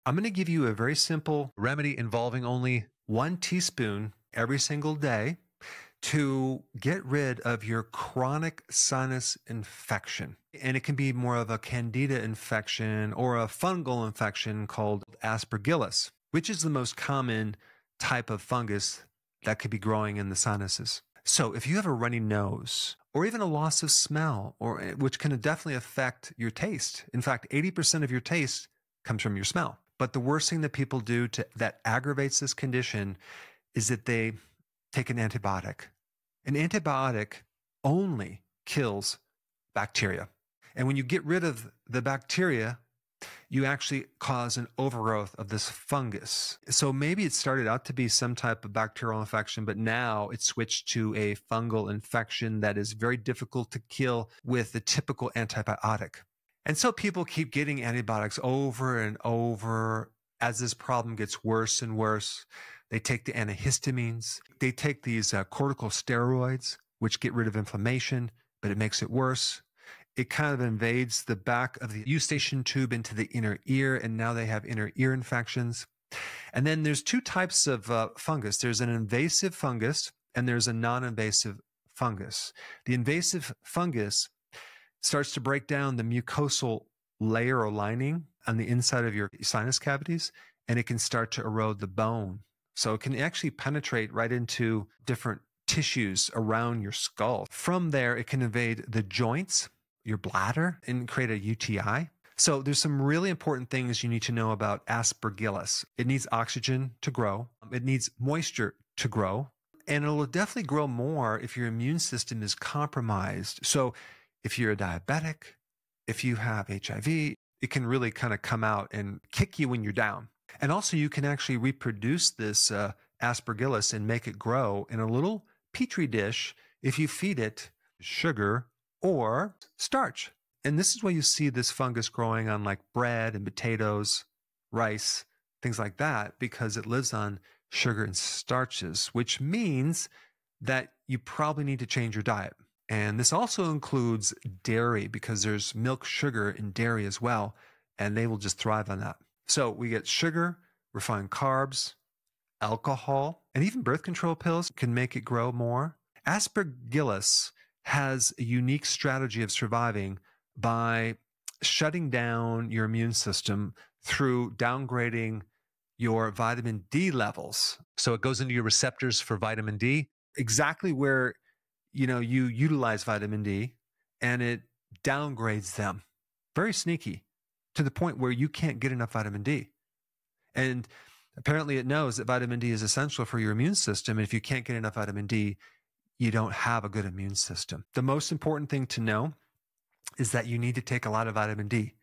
I'm going to give you a very simple remedy involving only 1 teaspoon every single day to get rid of your chronic sinus infection. And it can be more of a candida infection or a fungal infection called aspergillus, which is the most common type of fungus that could be growing in the sinuses. So if you have a runny nose or even a loss of smell, which can definitely affect your taste. In fact, 80% of your taste comes from your smell. But the worst thing that people do that aggravates this condition is that they take an antibiotic. An antibiotic only kills bacteria. And when you get rid of the bacteria, you actually cause an overgrowth of this fungus. So maybe it started out to be some type of bacterial infection, but now it's switched to a fungal infection that is very difficult to kill with the typical antibiotic. And so people keep getting antibiotics over and over as this problem gets worse and worse. They take the antihistamines. They take these corticosteroids, which get rid of inflammation, but it makes it worse. It kind of invades the back of the eustachian tube into the inner ear, and now they have inner ear infections. And then there's 2 types of fungus. There's an invasive fungus, and there's a non-invasive fungus. The invasive fungus starts to break down the mucosal layer or lining on the inside of your sinus cavities, and it can start to erode the bone. So it can actually penetrate right into different tissues around your skull. From there, it can invade the joints, your bladder, and create a UTI. So there's some really important things you need to know about aspergillus. It needs oxygen to grow. It needs moisture to grow. And it will definitely grow more if your immune system is compromised. So if you're a diabetic, if you have HIV, it can really kind of come out and kick you when you're down. And also you can actually reproduce this aspergillus and make it grow in a little petri dish if you feed it sugar or starch. And this is why you see this fungus growing on like bread and potatoes, rice, things like that, because it lives on sugar and starches, which means that you probably need to change your diet. And this also includes dairy because there's milk sugar in dairy as well, and they will just thrive on that. So we get sugar, refined carbs, alcohol, and even birth control pills can make it grow more. Aspergillus has a unique strategy of surviving by shutting down your immune system through downgrading your vitamin D levels. So it goes into your receptors for vitamin D, exactly where you utilize vitamin D, and it downgrades them. Very sneaky, to the point where you can't get enough vitamin D. And apparently it knows that vitamin D is essential for your immune system. And if you can't get enough vitamin D, you don't have a good immune system. The most important thing to know is that you need to take a lot of vitamin D.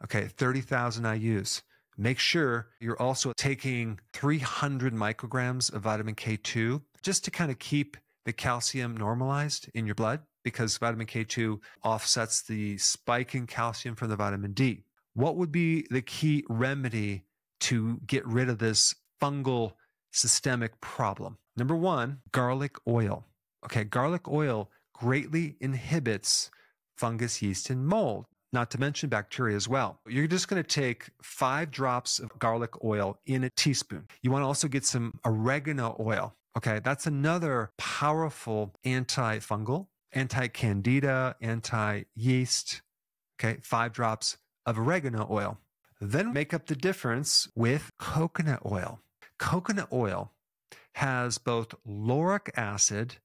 Okay, 30,000 IUs. Make sure you're also taking 300 micrograms of vitamin K2 just to kind of keep the calcium normalized in your blood, because vitamin K2 offsets the spike in calcium from the vitamin D. What would be the key remedy to get rid of this fungal systemic problem? Number 1, garlic oil. Okay, garlic oil greatly inhibits fungus, yeast, and mold, not to mention bacteria as well. You're just going to take 5 drops of garlic oil in a teaspoon. You want to also get some oregano oil. Okay, that's another powerful antifungal, anti-candida, anti-yeast. Okay, 5 drops of oregano oil. Then make up the difference with coconut oil. Coconut oil has both lauric acid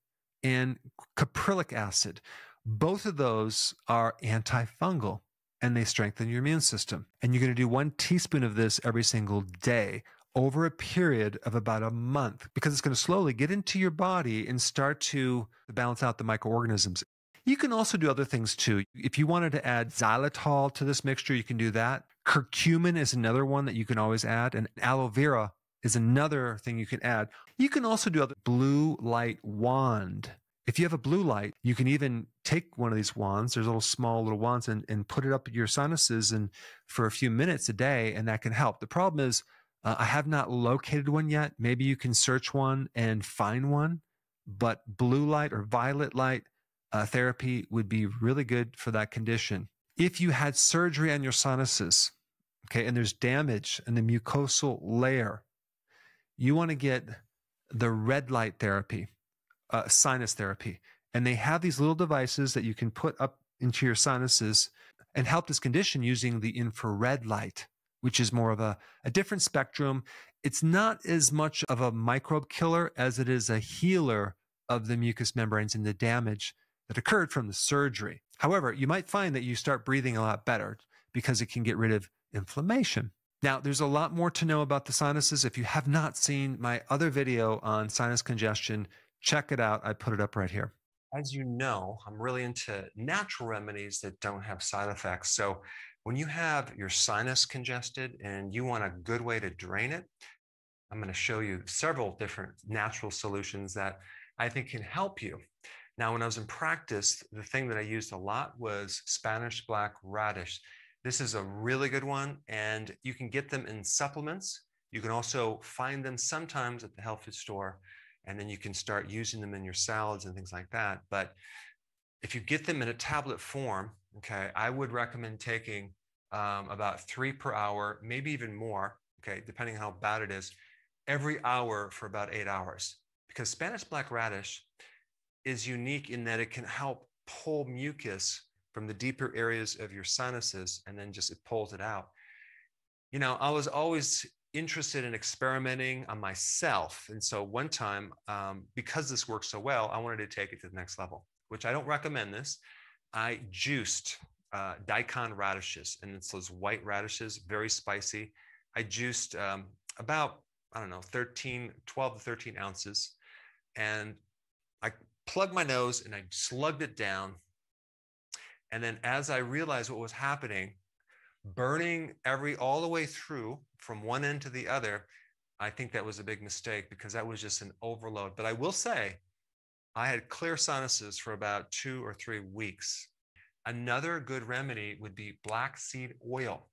and caprylic acid. Both of those are antifungal, and they strengthen your immune system. And you're going to do 1 teaspoon of this every single day over a period of about a month, because it's going to slowly get into your body and start to balance out the microorganisms. You can also do other things too. If you wanted to add xylitol to this mixture, you can do that. Curcumin is another one that you can always add, and aloe vera is another thing you can add. You can also do other blue light wand. If you have a blue light, you can even take one of these wands, there's small little wands, and put it up your sinuses and for a few minutes a day, and that can help. The problem is I have not located one yet. Maybe you can search one and find one, but blue light or violet light therapy would be really good for that condition. If you had surgery on your sinuses, okay, and there's damage in the mucosal layer, you want to get the red light therapy, sinus therapy. And they have these little devices that you can put up into your sinuses and help this condition using the infrared light, which is more of a different spectrum. It's not as much of a microbe killer as it is a healer of the mucous membranes and the damage that occurred from the surgery. However, you might find that you start breathing a lot better because it can get rid of inflammation. Now, there's a lot more to know about the sinuses. If you have not seen my other video on sinus congestion, check it out. I put it up right here. As you know, I'm really into natural remedies that don't have side effects. So when you have your sinus congested and you want a good way to drain it, I'm going to show you several different natural solutions that I think can help you. Now, when I was in practice, the thing that I used a lot was Spanish black radish. This is a really good one, and you can get them in supplements. You can also find them sometimes at the health food store, and then you can start using them in your salads and things like that. But if you get them in a tablet form, okay, I would recommend taking about 3 per hour, maybe even more, okay, depending on how bad it is, every hour for about 8 hours. Because Spanish black radish is unique in that it can help pull mucus from the deeper areas of your sinuses, and then just it pulls it out. You know, I was always interested in experimenting on myself. And so one time, because this works so well, I wanted to take it to the next level, which I don't recommend this. I juiced daikon radishes, and it's those white radishes, very spicy. I juiced about, I don't know, 12 to 13 ounces. And I plugged my nose and I slugged it down. And then as I realized what was happening, burning all the way through from one end to the other, I think that was a big mistake because that was just an overload. But I will say, I had clear sinuses for about 2 or 3 weeks. Another good remedy would be black seed oil.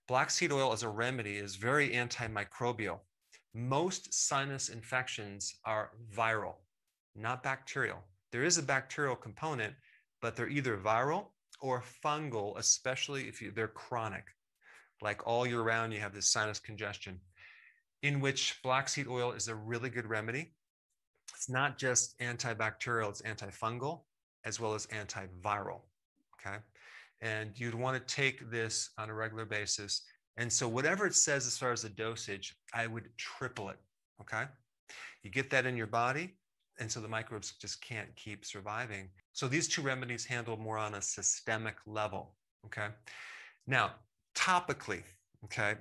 Black seed oil as a remedy is very antimicrobial. Most sinus infections are viral, not bacterial. There is a bacterial component, but they're either viral or fungal, especially if they're chronic. Like all year round, you have this sinus congestion, in which black seed oil is a really good remedy. It's not just antibacterial, it's antifungal, as well as antiviral, okay? And you'd want to take this on a regular basis. And so whatever it says as far as the dosage, I would triple it, okay? You get that in your body, and so the microbes just can't keep surviving. So these two remedies handle more on a systemic level, okay? Now, topically, okay?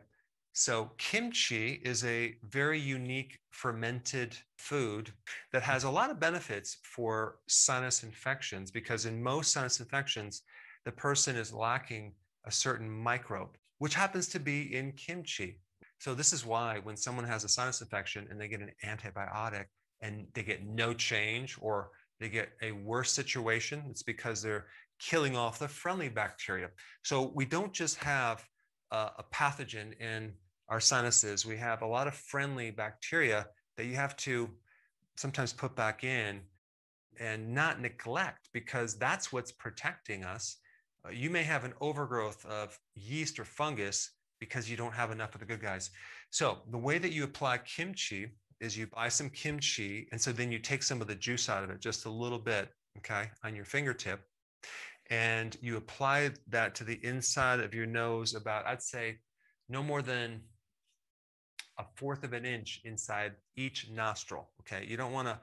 So kimchi is a very unique fermented food that has a lot of benefits for sinus infections, because in most sinus infections, the person is lacking a certain microbe, which happens to be in kimchi. So this is why when someone has a sinus infection and they get an antibiotic and they get no change, or they get a worse situation, it's because they're killing off the friendly bacteria. So we don't just have a pathogen in our sinuses. We have a lot of friendly bacteria that you have to sometimes put back in and not neglect, because that's what's protecting us. You may have an overgrowth of yeast or fungus because you don't have enough of the good guys. So the way that you apply kimchi is you buy some kimchi, and so then you take some of the juice out of it, just a little bit, okay, on your fingertip, and you apply that to the inside of your nose about, I'd say, no more than 1/4 of an inch inside each nostril, okay? You don't want to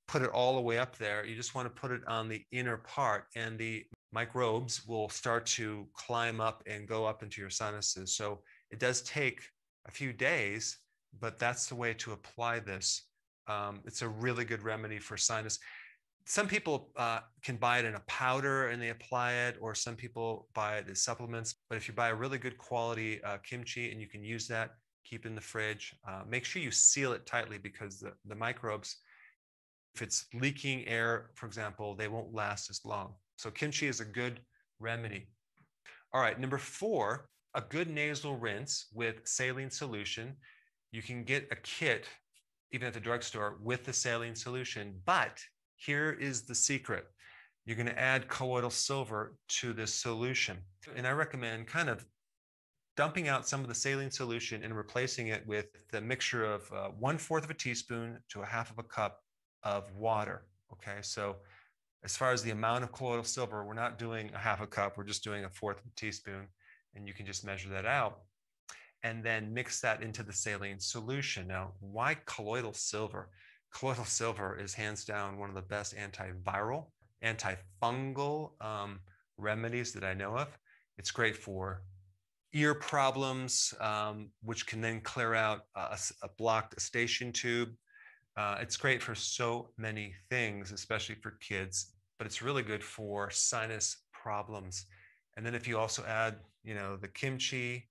put it all the way up there. You just want to put it on the inner part, and the microbes will start to climb up and go up into your sinuses. So it does take a few days, but that's the way to apply this. It's a really good remedy for sinus. Some people can buy it in a powder and they apply it, or some people buy it as supplements. But if you buy a really good quality kimchi and you can use that, keep it in the fridge. Make sure you seal it tightly, because the microbes, if it's leaking air, for example, they won't last as long. So kimchi is a good remedy. All right, number 4, a good nasal rinse with saline solution. You can get a kit, even at the drugstore, with the saline solution. But here is the secret. You're going to add colloidal silver to this solution. And I recommend kind of dumping out some of the saline solution and replacing it with the mixture of 1/4 of a teaspoon to 1/2 of a cup of water. Okay, so as far as the amount of colloidal silver, we're not doing 1/2 a cup, we're just doing 1/4 of a teaspoon, and you can just measure that out. And then mix that into the saline solution. Now, why colloidal silver? Colloidal silver is hands down one of the best antiviral, antifungal remedies that I know of. It's great for ear problems, which can then clear out a blocked eustachian tube. It's great for so many things, especially for kids, but it's really good for sinus problems. And then if you also add, the kimchi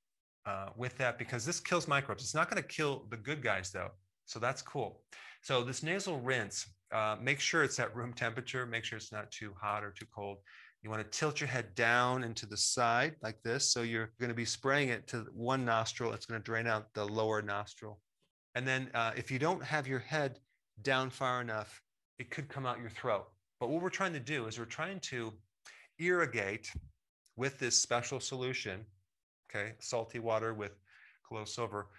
with that, because this kills microbes. It's not going to kill the good guys though. So that's cool. So this nasal rinse, make sure it's at room temperature. Make sure it's not too hot or too cold. You want to tilt your head down and to the side like this. So you're going to be spraying it to one nostril. It's going to drain out the lower nostril. And then if you don't have your head down far enough, it could come out your throat. But what we're trying to do is we're trying to irrigate with this special solution, okay, salty water with colloidal silver,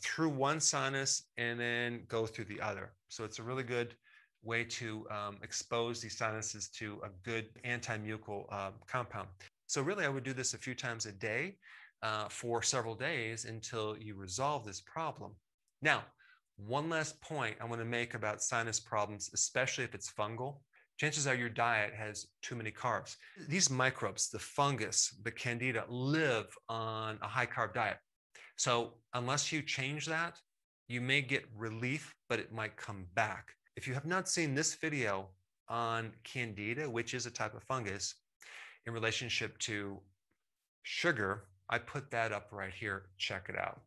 through one sinus and then go through the other. So it's a really good way to expose these sinuses to a good anti-mucal compound. So really, I would do this a few times a day for several days until you resolve this problem. Now, one last point I want to make about sinus problems, especially if it's fungal. Chances are your diet has too many carbs. These microbes, the fungus, the candida, live on a high-carb diet. So unless you change that, you may get relief, but it might come back. If you have not seen this video on candida, which is a type of fungus, in relationship to sugar, I put that up right here. Check it out.